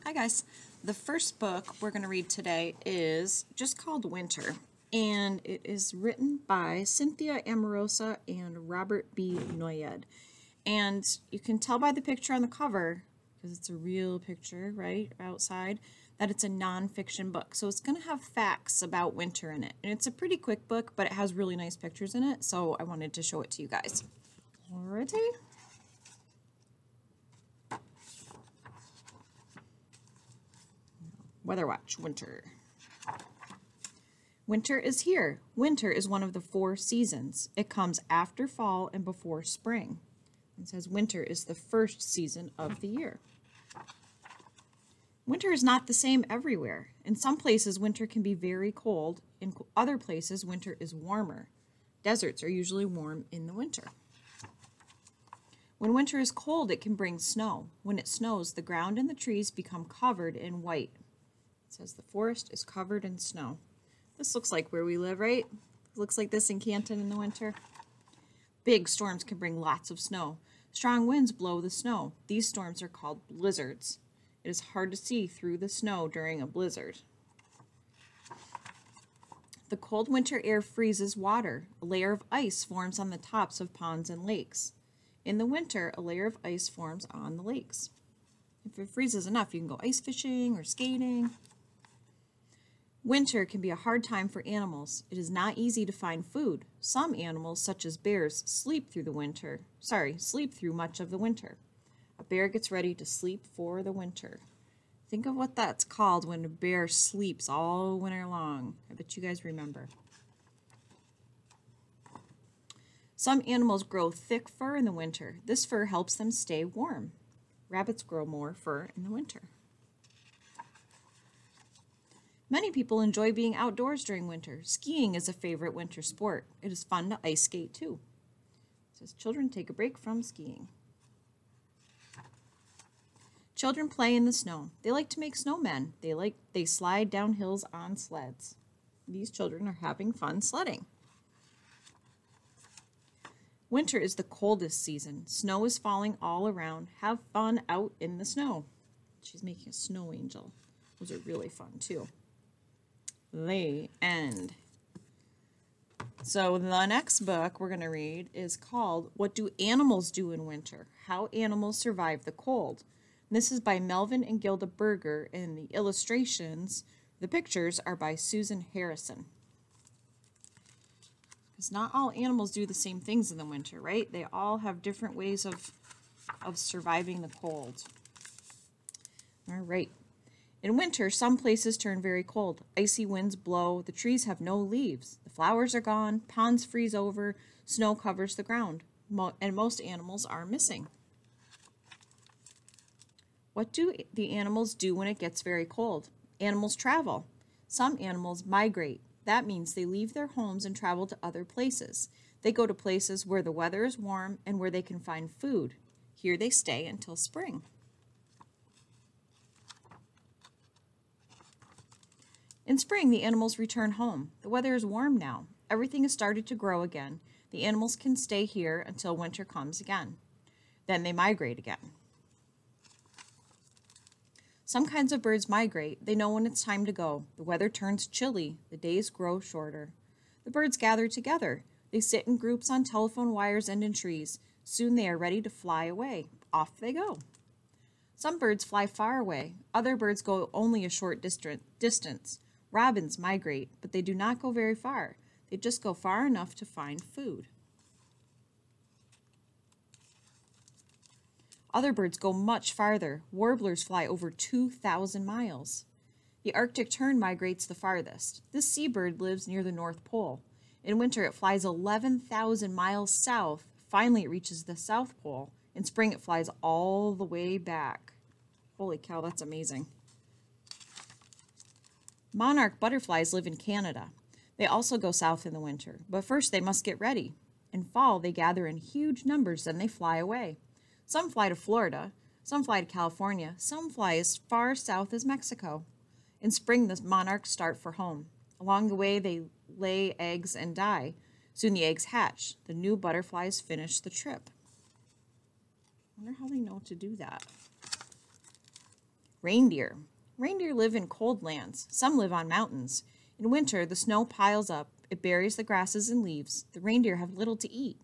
Hi guys. The first book we're going to read today is just called Winter, and it is written by Cynthia Amorosa and Robert B. Noyed. And you can tell by the picture on the cover, because it's a real picture, right, outside, that it's a nonfiction book. So it's going to have facts about winter in it. And it's a pretty quick book, but it has really nice pictures in it, so I wanted to show it to you guys. Alrighty. Weather Watch, Winter. Winter is here. Winter is one of the 4 seasons. It comes after fall and before spring. It says winter is the first season of the year. Winter is not the same everywhere. In some places, winter can be very cold. In other places, winter is warmer. Deserts are usually warm in the winter. When winter is cold, it can bring snow. When it snows, the ground and the trees become covered in white. It says the forest is covered in snow. This looks like where we live, right? It looks like this in Canton in the winter. Big storms can bring lots of snow. Strong winds blow the snow. These storms are called blizzards. It is hard to see through the snow during a blizzard. The cold winter air freezes water. A layer of ice forms on the tops of ponds and lakes. In the winter, a layer of ice forms on the lakes. If it freezes enough, you can go ice fishing or skating. Winter can be a hard time for animals. It is not easy to find food. Some animals, such as bears, sleep through much of the winter. A bear gets ready to sleep for the winter. Think of what that's called when a bear sleeps all winter long. I bet you guys remember. Some animals grow thick fur in the winter. This fur helps them stay warm. Rabbits grow more fur in the winter. Many people enjoy being outdoors during winter. Skiing is a favorite winter sport. It is fun to ice skate too. It says children take a break from skiing. Children play in the snow. They like to make snowmen. They slide down hills on sleds. These children are having fun sledding. Winter is the coldest season. Snow is falling all around. Have fun out in the snow. She's making a snow angel. Those are really fun too. The end. So the next book we're going to read is called What Do Animals Do in Winter? How Animals Survive the Cold. And this is by Melvin and Gilda Berger, and the illustrations, the pictures, are by Susan Harrison. Because not all animals do the same things in the winter, right? They all have different ways of surviving the cold. All right. In winter, some places turn very cold. Icy winds blow. The trees have no leaves. The flowers are gone. Ponds freeze over. Snow covers the ground. And most animals are missing. What do the animals do when it gets very cold? Animals travel. Some animals migrate. That means they leave their homes and travel to other places. They go to places where the weather is warm and where they can find food. Here they stay until spring. In spring, the animals return home. The weather is warm now. Everything has started to grow again. The animals can stay here until winter comes again. Then they migrate again. Some kinds of birds migrate. They know when it's time to go. The weather turns chilly. The days grow shorter. The birds gather together. They sit in groups on telephone wires and in trees. Soon they are ready to fly away. Off they go. Some birds fly far away. Other birds go only a short distance. Robins migrate, but they do not go very far. They just go far enough to find food. Other birds go much farther. Warblers fly over 2,000 miles. The Arctic tern migrates the farthest. This seabird lives near the North Pole. In winter, it flies 11,000 miles south. Finally, it reaches the South Pole. In spring, it flies all the way back. Holy cow, that's amazing. Monarch butterflies live in Canada. They also go south in the winter, but first they must get ready. In fall, they gather in huge numbers, then they fly away. Some fly to Florida, some fly to California, some fly as far south as Mexico. In spring, the monarchs start for home. Along the way, they lay eggs and die. Soon the eggs hatch. The new butterflies finish the trip. I wonder how they know to do that. Reindeer. Reindeer live in cold lands. Some live on mountains. In winter, the snow piles up. It buries the grasses and leaves. The reindeer have little to eat.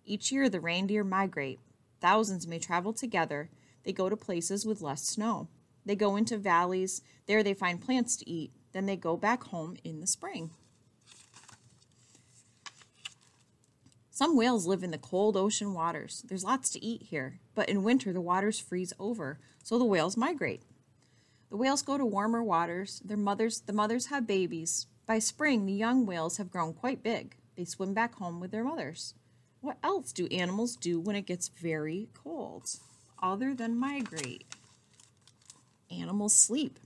Each year, the reindeer migrate. Thousands may travel together. They go to places with less snow. They go into valleys. There they find plants to eat. Then they go back home in the spring. Some whales live in the cold ocean waters. There's lots to eat here, but in winter the waters freeze over, so the whales migrate. The whales go to warmer waters. The mothers have babies. By spring, the young whales have grown quite big. They swim back home with their mothers. What else do animals do when it gets very cold, other than migrate? Animals sleep.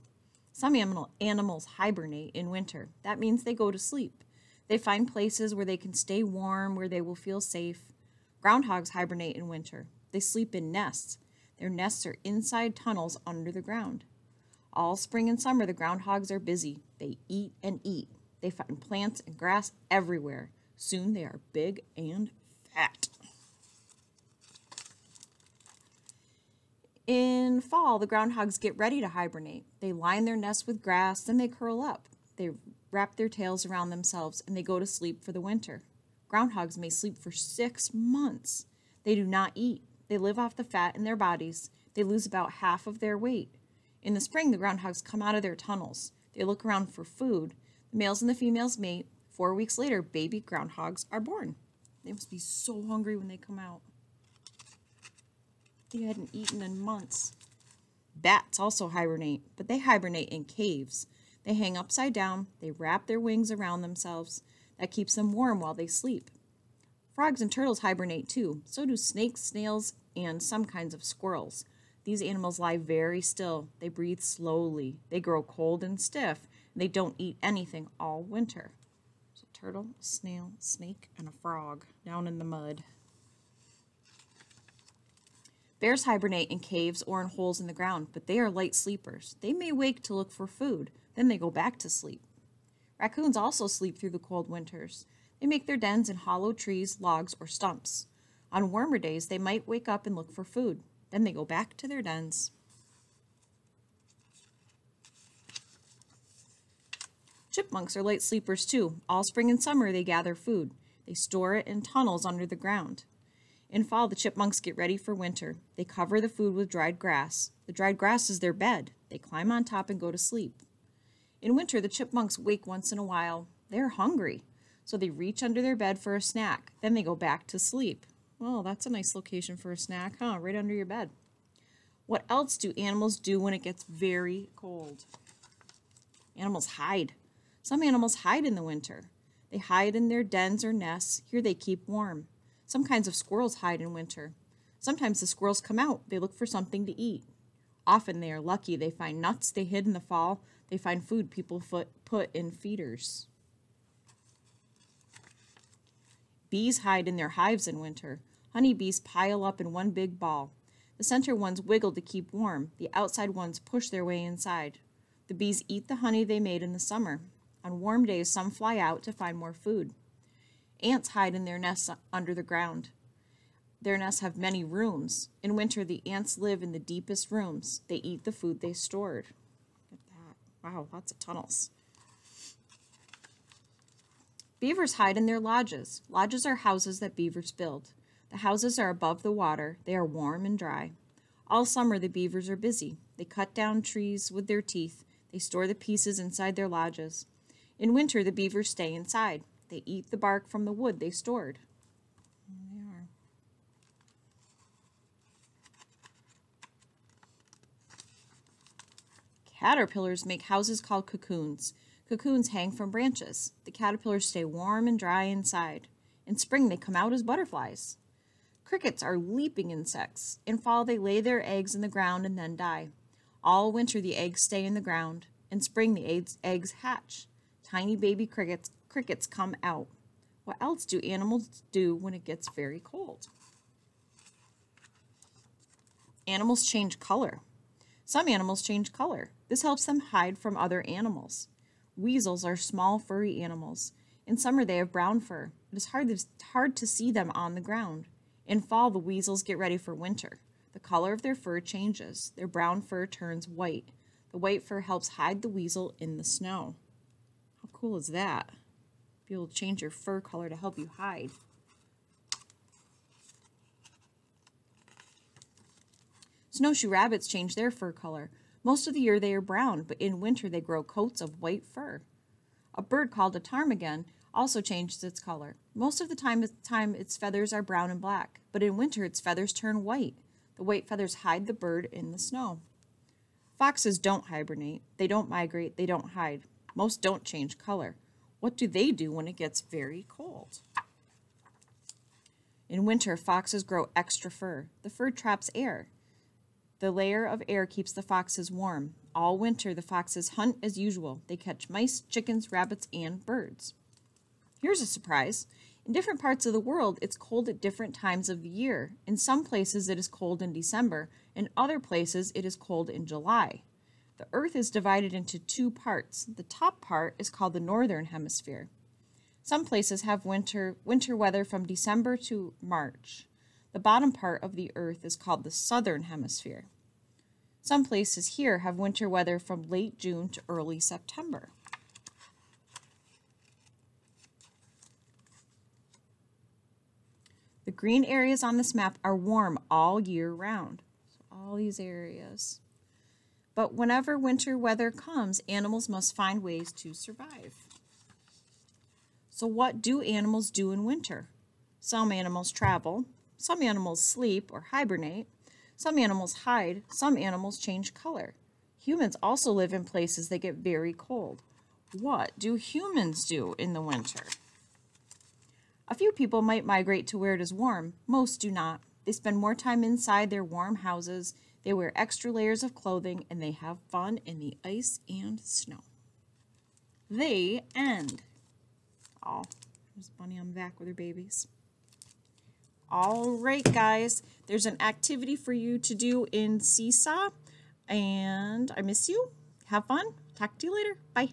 Some animals hibernate in winter. That means they go to sleep. They find places where they can stay warm, where they will feel safe. Groundhogs hibernate in winter. They sleep in nests. Their nests are inside tunnels under the ground. All spring and summer, the groundhogs are busy. They eat and eat. They find plants and grass everywhere. Soon they are big and fat. In fall, the groundhogs get ready to hibernate. They line their nests with grass, then they curl up. They wrap their tails around themselves, and they go to sleep for the winter. Groundhogs may sleep for 6 months. They do not eat. They live off the fat in their bodies. They lose about half of their weight. In the spring, the groundhogs come out of their tunnels. They look around for food. The males and the females mate. 4 weeks later, baby groundhogs are born. They must be so hungry when they come out. They hadn't eaten in months. Bats also hibernate, but they hibernate in caves. They hang upside down. They wrap their wings around themselves. That keeps them warm while they sleep. Frogs and turtles hibernate too. So do snakes, snails, and some kinds of squirrels. These animals lie very still. They breathe slowly. They grow cold and stiff. And they don't eat anything all winter. So turtle, snail, snake, and a frog down in the mud. Bears hibernate in caves or in holes in the ground, but they are light sleepers. They may wake to look for food, then they go back to sleep. Raccoons also sleep through the cold winters. They make their dens in hollow trees, logs, or stumps. On warmer days, they might wake up and look for food. Then they go back to their dens. Chipmunks are light sleepers too. All spring and summer, they gather food. They store it in tunnels under the ground. In fall, the chipmunks get ready for winter. They cover the food with dried grass. The dried grass is their bed. They climb on top and go to sleep. In winter, the chipmunks wake once in a while. They're hungry, so they reach under their bed for a snack. Then they go back to sleep. Well, that's a nice location for a snack, huh? Right under your bed. What else do animals do when it gets very cold? Animals hide. Some animals hide in the winter. They hide in their dens or nests. Here they keep warm. Some kinds of squirrels hide in winter. Sometimes the squirrels come out. They look for something to eat. Often they are lucky. They find nuts they hid in the fall. They find food people put in feeders. Bees hide in their hives in winter. Honeybees pile up in one big ball. The center ones wiggle to keep warm. The outside ones push their way inside. The bees eat the honey they made in the summer. On warm days, some fly out to find more food. Ants hide in their nests under the ground. Their nests have many rooms. In winter, the ants live in the deepest rooms. They eat the food they stored. Look at that. Wow, lots of tunnels. Beavers hide in their lodges. Lodges are houses that beavers build. The houses are above the water. They are warm and dry. All summer, the beavers are busy. They cut down trees with their teeth. They store the pieces inside their lodges. In winter, the beavers stay inside. They eat the bark from the wood they stored. There they are. Caterpillars make houses called cocoons. Cocoons hang from branches. The caterpillars stay warm and dry inside. In spring, they come out as butterflies. Crickets are leaping insects. In fall, they lay their eggs in the ground and then die. All winter, the eggs stay in the ground. In spring, the eggs hatch. Tiny baby crickets come out. What else do animals do when it gets very cold? Animals change color. Some animals change color. This helps them hide from other animals. Weasels are small, furry animals. In summer, they have brown fur. It is hard to see them on the ground. In fall, the weasels get ready for winter. The color of their fur changes. Their brown fur turns white. The white fur helps hide the weasel in the snow. How cool is that? Be able to change your fur color to help you hide. Snowshoe rabbits change their fur color. Most of the year they are brown, but in winter they grow coats of white fur. A bird called a ptarmigan also changes its color. Most of the time its feathers are brown and black, but in winter its feathers turn white. The white feathers hide the bird in the snow. Foxes don't hibernate. They don't migrate. They don't hide. Most don't change color. What do they do when it gets very cold? In winter, foxes grow extra fur. The fur traps air. The layer of air keeps the foxes warm. All winter, the foxes hunt as usual. They catch mice, chickens, rabbits, and birds. Here's a surprise. In different parts of the world, it's cold at different times of the year. In some places, it is cold in December. In other places, it is cold in July. The Earth is divided into two parts. The top part is called the Northern Hemisphere. Some places have winter weather from December to March. The bottom part of the Earth is called the Southern Hemisphere. Some places here have winter weather from late June to early September. The green areas on this map are warm all year round. So all these areas. But whenever winter weather comes, animals must find ways to survive. So what do animals do in winter? Some animals travel. Some animals sleep or hibernate. Some animals hide. Some animals change color. Humans also live in places that get very cold. What do humans do in the winter? A few people might migrate to where it is warm. Most do not. They spend more time inside their warm houses. They wear extra layers of clothing, and they have fun in the ice and snow. The end. Oh, there's Bunny on the back with her babies. All right, guys. There's an activity for you to do in Seesaw, and I miss you. Have fun. Talk to you later. Bye.